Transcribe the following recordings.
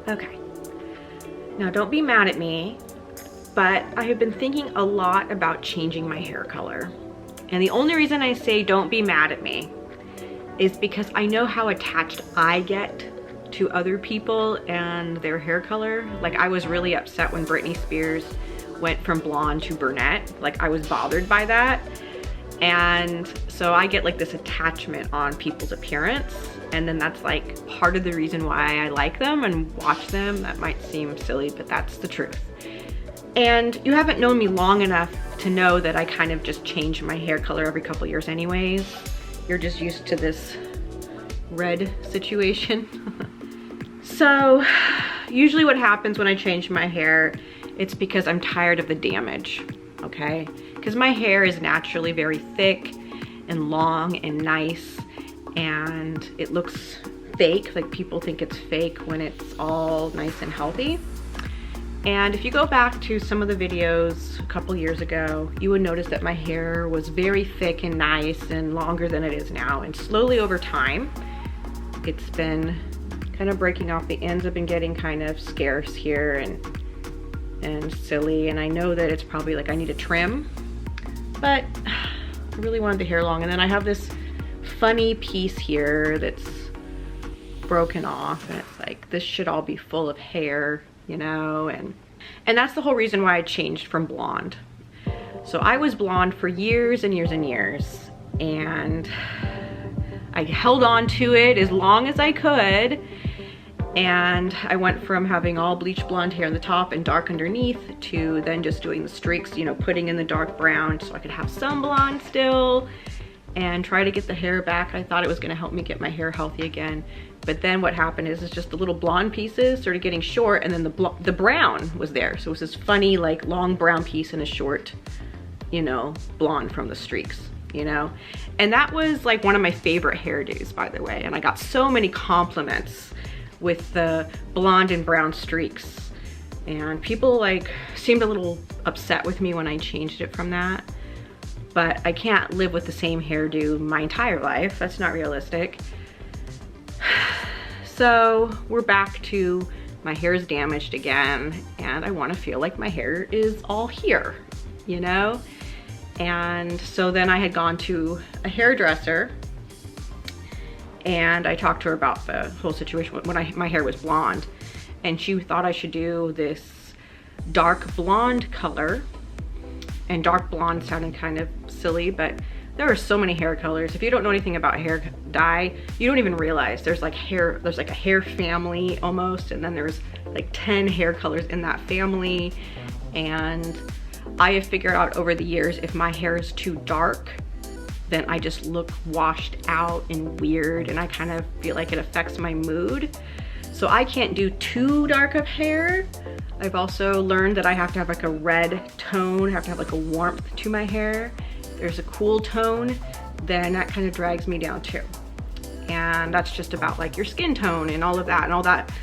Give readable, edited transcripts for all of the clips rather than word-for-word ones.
Okay, now don't be mad at me, but I have been thinking a lot about changing my hair color. And the only reason I say don't be mad at me is because I know how attached I get to other people and their hair color. Like, I was really upset when Britney Spears went from blonde to brunette. Like, I was bothered by that. And so I get like this attachment on people's appearance. And then that's like part of the reason why I like them and watch them. That might seem silly, but that's the truth. And you haven't known me long enough to know that I kind of just change my hair color every couple years anyways. You're just used to this red situation. So usually what happens when I change my hair, it's because I'm tired of the damage, okay? Because my hair is naturally very thick and long and nice, and it looks fake, like people think it's fake when it's all nice and healthy. And if you go back to some of the videos a couple years ago, you would notice that my hair was very thick and nice and longer than it is now. And slowly over time, it's been kind of breaking off the ends. I've been getting kind of scarce here and silly. And I know that it's probably like I need a trim, but I really wanted the hair long. And then I have this funny piece here that's broken off, and it's like, this should all be full of hair, you know, and that's the whole reason why I changed from blonde. So I was blonde for years and years and years, and I held on to it as long as I could, and I went from having all bleach blonde hair on the top and dark underneath to then just doing the streaks, you know, putting in the dark brown so I could have some blonde still and try to get the hair back. I thought it was going to help me get my hair healthy again. But then what happened is just the little blonde pieces started getting short, and then the brown was there. So it was this funny, like, long brown piece and a short, you know, blonde from the streaks, you know? And that was like one of my favorite hairdos, by the way. And I got so many compliments with the blonde and brown streaks. And people like seemed a little upset with me when I changed it from that. But I can't live with the same hairdo my entire life. That's not realistic. So we're back to my hair is damaged again, and I want to feel like my hair is all here, you know? And so then I had gone to a hairdresser, and I talked to her about the whole situation when my hair was blonde, and she thought I should do this dark blonde color. And dark blonde sounded kind of silly, but there are so many hair colors. If you don't know anything about hair dye, you don't even realize there's like a hair family almost, and then there's like 10 hair colors in that family. And I have figured out over the years, if my hair is too dark, then I just look washed out and weird, and I kind of feel like it affects my mood. So I can't do too dark of hair. I've also learned that I have to have like a red tone, I have to have like a warmth to my hair. There's a cool tone, then that kind of drags me down too. And that's just about like your skin tone and all of that, and all that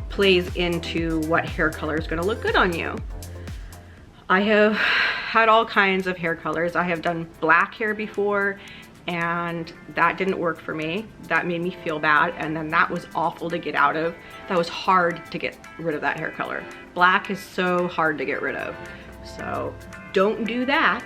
plays into what hair color is gonna look good on you. I have had all kinds of hair colors. I have done black hair before, and that didn't work for me. That made me feel bad, and then that was awful to get out of. That was hard to get rid of that hair color. Black is so hard to get rid of, so don't do that.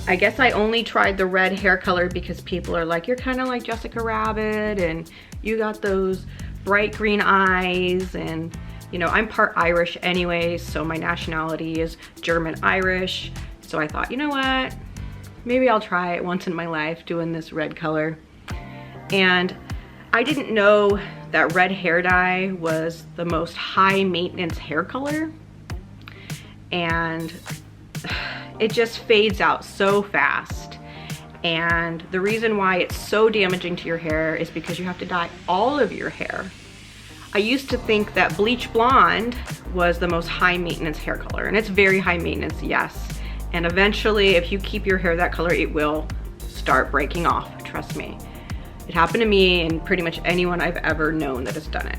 I guess I only tried the red hair color because people are like, you're kind of like Jessica Rabbit, and you got those bright green eyes, and you know, I'm part Irish anyways, so my nationality is German-Irish. So I thought, you know what? Maybe I'll try it once in my life doing this red color. And I didn't know that red hair dye was the most high maintenance hair color. And it just fades out so fast. And the reason why it's so damaging to your hair is because you have to dye all of your hair. I used to think that bleach blonde was the most high maintenance hair color, and it's very high maintenance, yes. And eventually, if you keep your hair that color, it will start breaking off, trust me. It happened to me and pretty much anyone I've ever known that has done it.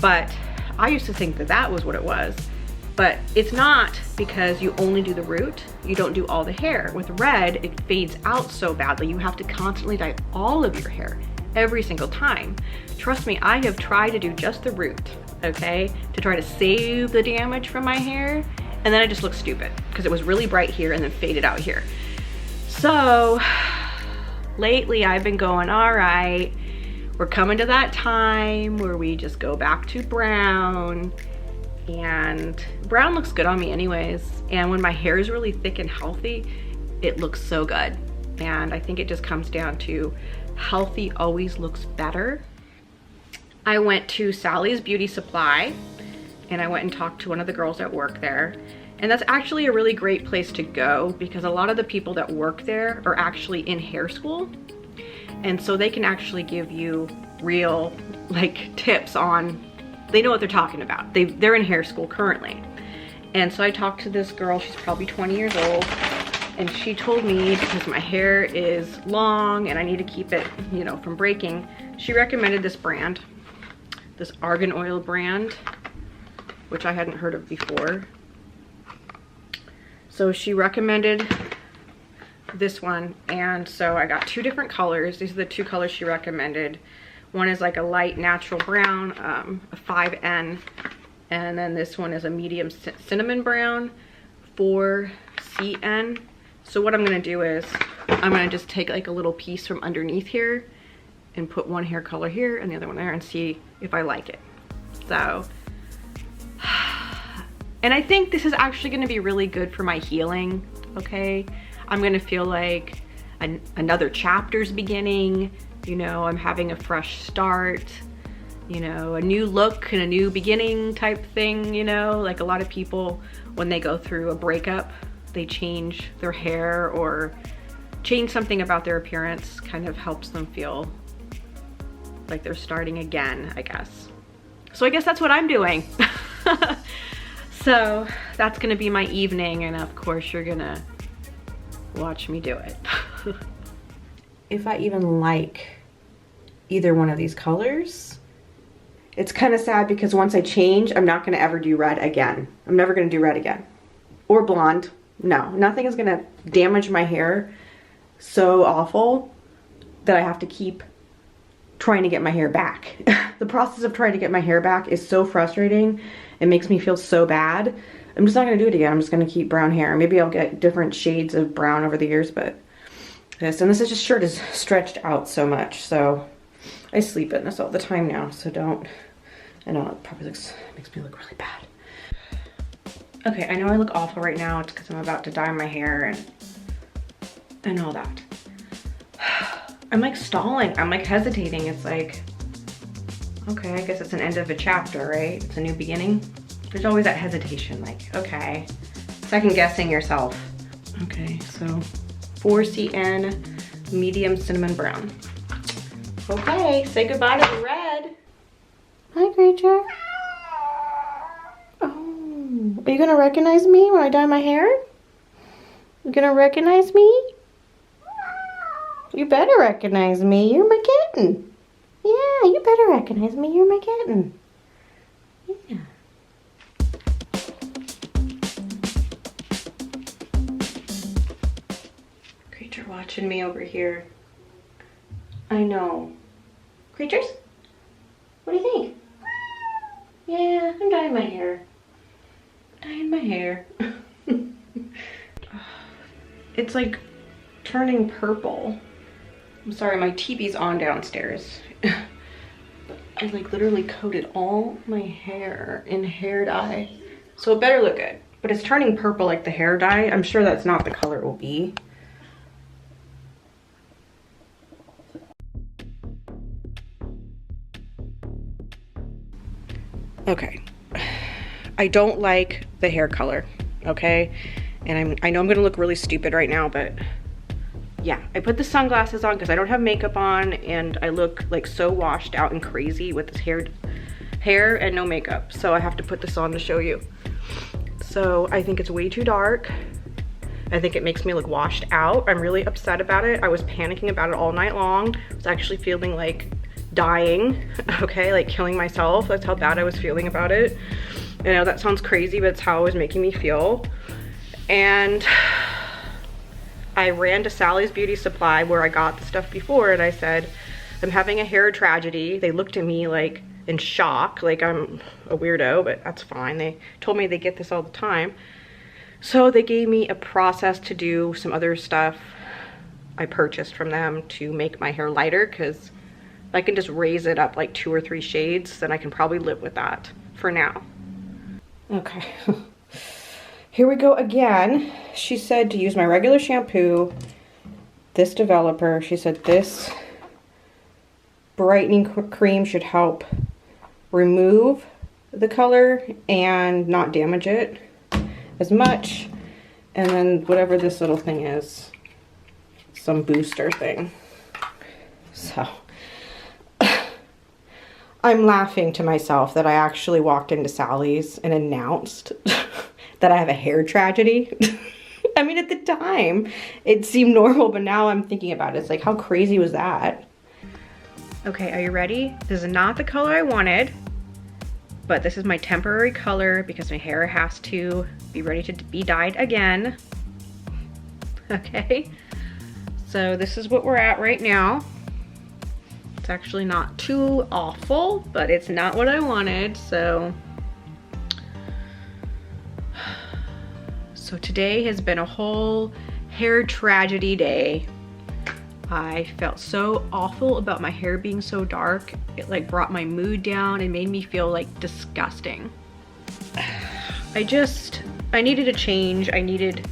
But I used to think that that was what it was. But it's not, because you only do the root, you don't do all the hair. With red, it fades out so badly. You have to constantly dye all of your hair. every single time. Trust me, I have tried to do just the root, okay, to try to save the damage from my hair, and then I just look stupid because it was really bright here and then faded out here. So lately I've been going, all right, we're coming to that time where we just go back to brown, and brown looks good on me anyways. And when my hair is really thick and healthy, it looks so good. And I think it just comes down to healthy always looks better. I went to Sally's Beauty Supply and I went and talked to one of the girls that work there. And that's actually a really great place to go because a lot of the people that work there are actually in hair school. And so they can actually give you real like tips on, they know what they're talking about. They're in hair school currently. And so I talked to this girl, she's probably 20 years old. And she told me, because my hair is long and I need to keep it, you know, from breaking, she recommended this brand, this Argan Oil brand, which I hadn't heard of before. So she recommended this one, and so I got 2 different colors. These are the 2 colors she recommended. One is like a light natural brown, a 5N, and then this one is a medium cinnamon brown, 4CN. So what I'm gonna do is I'm gonna just take like a little piece from underneath here and put one hair color here and the other one there and see if I like it. So, and I think this is actually gonna be really good for my healing, okay? I'm gonna feel like another chapter's beginning, you know, I'm having a fresh start, you know, a new look and a new beginning type thing, you know? Like a lot of people, when they go through a breakup, they change their hair or change something about their appearance, kind of helps them feel like they're starting again, I guess. So I guess that's what I'm doing. So that's gonna be my evening, and of course you're gonna watch me do it. If I even like either one of these colors, it's kind of sad because once I change, I'm not gonna ever do red again. I'm never gonna do red again. Or blonde. No, nothing is gonna damage my hair so awful that I have to keep trying to get my hair back. The process of trying to get my hair back is so frustrating. It makes me feel so bad. I'm just not gonna do it again. I'm just gonna keep brown hair. Maybe I'll get different shades of brown over the years, but this shirt is stretched out so much. So I sleep in this all the time now, so don't, I know it probably makes me look really bad. Okay, I know I look awful right now. It's because I'm about to dye my hair and all that. I'm like stalling. I'm like hesitating. It's like, okay, I guess it's an end of a chapter, right? It's a new beginning. There's always that hesitation, like, okay. Second guessing yourself. Okay, so 4CN medium cinnamon brown. Okay, say goodbye to the red. Hi, creature. Are you gonna recognize me when I dye my hair? You gonna recognize me? You better recognize me. You're my kitten. Yeah, you better recognize me. You're my kitten. Yeah. Creature watching me over here. I know. Creatures? What do you think? Yeah, I'm dyeing my hair. Dyeing my hair. It's like turning purple. I'm sorry, my TV's on downstairs. I like literally coated all my hair in hair dye. So it better look good. But it's turning purple like the hair dye. I'm sure that's not the color it will be. Okay. I don't like the hair color, okay? And I know I'm gonna look really stupid right now, but yeah, I put the sunglasses on because I don't have makeup on and I look like so washed out and crazy with this hair and no makeup. So I have to put this on to show you. So I think it's way too dark. I think it makes me look washed out. I'm really upset about it. I was panicking about it all night long. I was actually feeling like dying, okay, like killing myself. That's how bad I was feeling about it. I know that sounds crazy, but it's how it was making me feel. And I ran to Sally's Beauty Supply where I got the stuff before, and I said, I'm having a hair tragedy. They looked at me like in shock, like I'm a weirdo, but that's fine. They told me they get this all the time. So they gave me a process to do some other stuff I purchased from them to make my hair lighter, because I can just raise it up like 2 or 3 shades, then I can probably live with that for now. Okay, here we go again. She said to use my regular shampoo, this developer. She said this brightening cream should help remove the color and not damage it as much. And then whatever this little thing is, some booster thing. So I'm laughing to myself that I actually walked into Sally's and announced that I have a hair tragedy. I mean, at the time it seemed normal, but now I'm thinking about it. It's like, how crazy was that? Okay, are you ready? This is not the color I wanted, but this is my temporary color because my hair has to be ready to be dyed again. Okay, so this is what we're at right now. It's actually not too awful, but it's not what I wanted, so today has been a whole hair tragedy day. I felt so awful about my hair being so dark. It like brought my mood down and made me feel like disgusting. I needed a change. I needed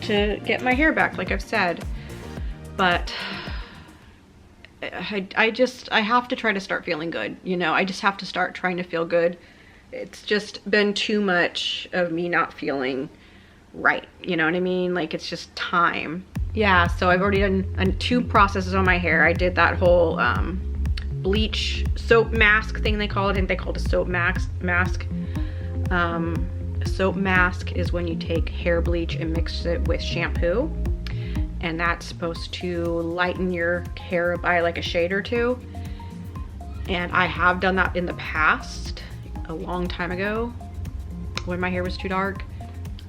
to get my hair back, like I've said, but I have to try to start feeling good, you know. I just have to start trying to feel good. It's just been too much of me not feeling right, you know what I mean? Like, it's just time. Yeah, so I've already done 2 processes on my hair. I did that whole bleach soap mask thing they call it. I think they call it a soap mask. A soap mask is when you take hair bleach and mix it with shampoo, and that's supposed to lighten your hair by like a shade or 2. And I have done that in the past, a long time ago, when my hair was too dark.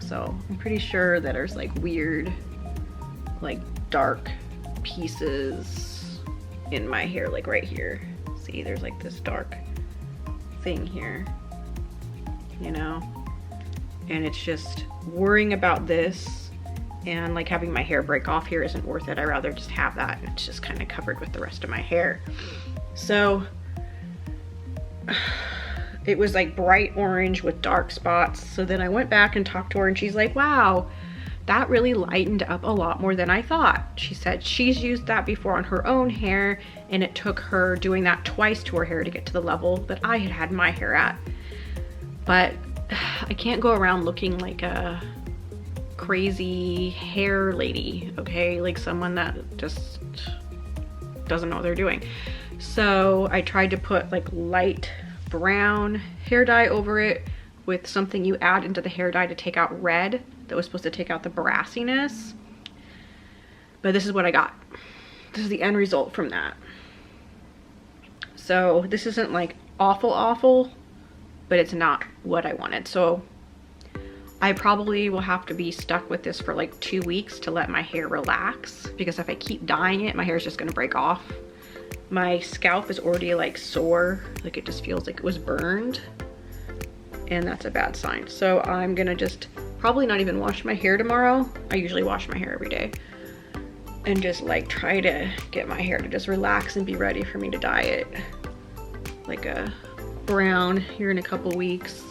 So I'm pretty sure that there's like weird, like dark pieces in my hair, like right here. See, there's like this dark thing here, you know? And it's just worrying about this and like having my hair break off here isn't worth it. I'd rather just have that and it's just kind of covered with the rest of my hair. So it was like bright orange with dark spots. So then I went back and talked to her and she's like, wow, that really lightened up a lot more than I thought. She said she's used that before on her own hair and it took her doing that twice to her hair to get to the level that I had my hair at. But I can't go around looking like a crazy hair lady, okay? Like someone that just doesn't know what they're doing. So I tried to put like light brown hair dye over it with something you add into the hair dye to take out red that was supposed to take out the brassiness. But this is what I got. This is the end result from that. So this isn't like awful, but it's not what I wanted. So I probably will have to be stuck with this for like 2 weeks to let my hair relax, because if I keep dyeing it, my hair is just gonna break off. My scalp is already like sore, like it just feels like it was burned, and that's a bad sign. So I'm gonna just probably not even wash my hair tomorrow. I usually wash my hair every day, and just like try to get my hair to just relax and be ready for me to dye it like a brown here in a couple weeks.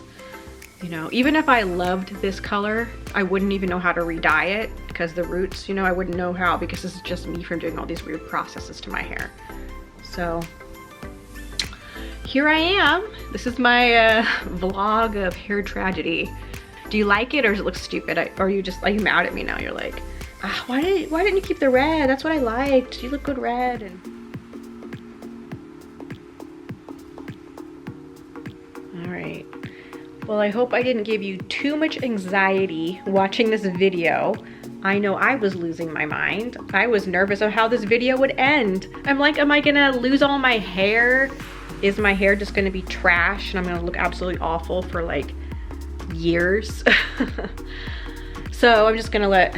You know, even if I loved this color, I wouldn't even know how to re-dye it, because the roots, you know, I wouldn't know how, because this is just me from doing all these weird processes to my hair. So here I am. This is my vlog of hair tragedy. Do you like it, or does it look stupid? Or are you just like mad at me now? You're like, ah, why didn't you keep the red? That's what I liked. You look good red. And all right. Well, I hope I didn't give you too much anxiety watching this video. I know I was losing my mind. I was nervous of how this video would end. I'm like, am I gonna lose all my hair? Is my hair just gonna be trash and I'm gonna look absolutely awful for like years? So I'm just gonna let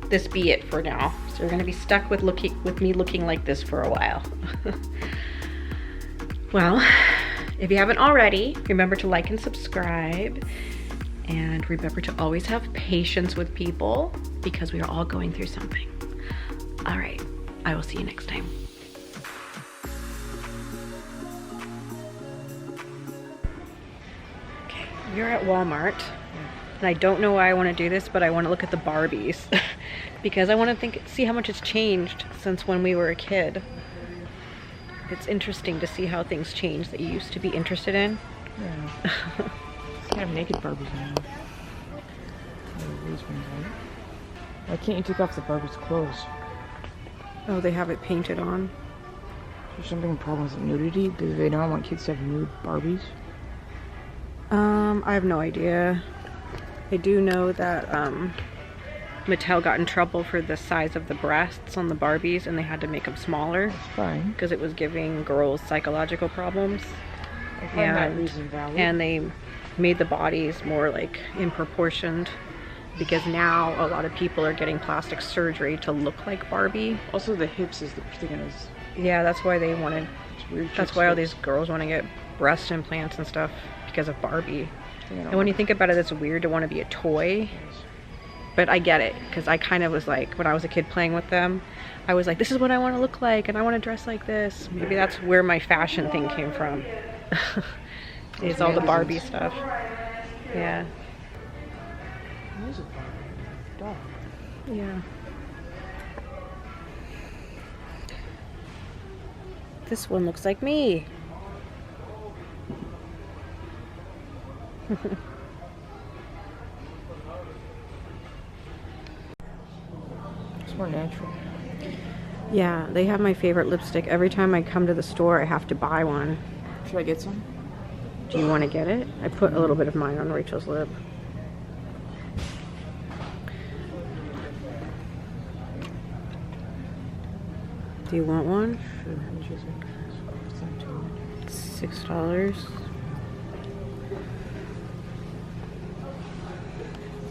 this be it for now. So you're gonna be stuck with me looking like this for a while. Well, if you haven't already, remember to like and subscribe. And remember to always have patience with people because we are all going through something. All right, I will see you next time. Okay, we're at Walmart. And I don't know why I want to do this, but I want to look at the Barbies because I want to see how much it's changed since when we were a kid. It's interesting to see how things change that you used to be interested in. Yeah. Kind of naked Barbies now. Why can't you take off the Barbie's clothes? Oh, they have it painted on. Is there something problem with nudity? Do they not want kids to have nude Barbies? I have no idea. I do know that Mattel got in trouble for the size of the breasts on the Barbies and they had to make them smaller. That's fine. Because it was giving girls psychological problems. I find that reason valid. And they made the bodies more like in proportioned because now a lot of people are getting plastic surgery to look like Barbie. Also the hips is the thing is. Yeah, that's why they wanted, that's why all hips. these girls want to get breast implants and stuff because of Barbie. And when you think about it, it's weird to want to be a toy. But I get it, because I kind of was like, when I was a kid playing with them, I was like, this is what I want to look like, and I want to dress like this. Maybe that's where my fashion thing came from. It's all the Barbie stuff. Yeah. What is it? Dog. Yeah. This one looks like me. It's more natural. Yeah, they have my favorite lipstick. Every time I come to the store, I have to buy one. Should I get some? Do you want to get it? I put a little bit of mine on Rachel's lip. Do you want one? Sure. $6.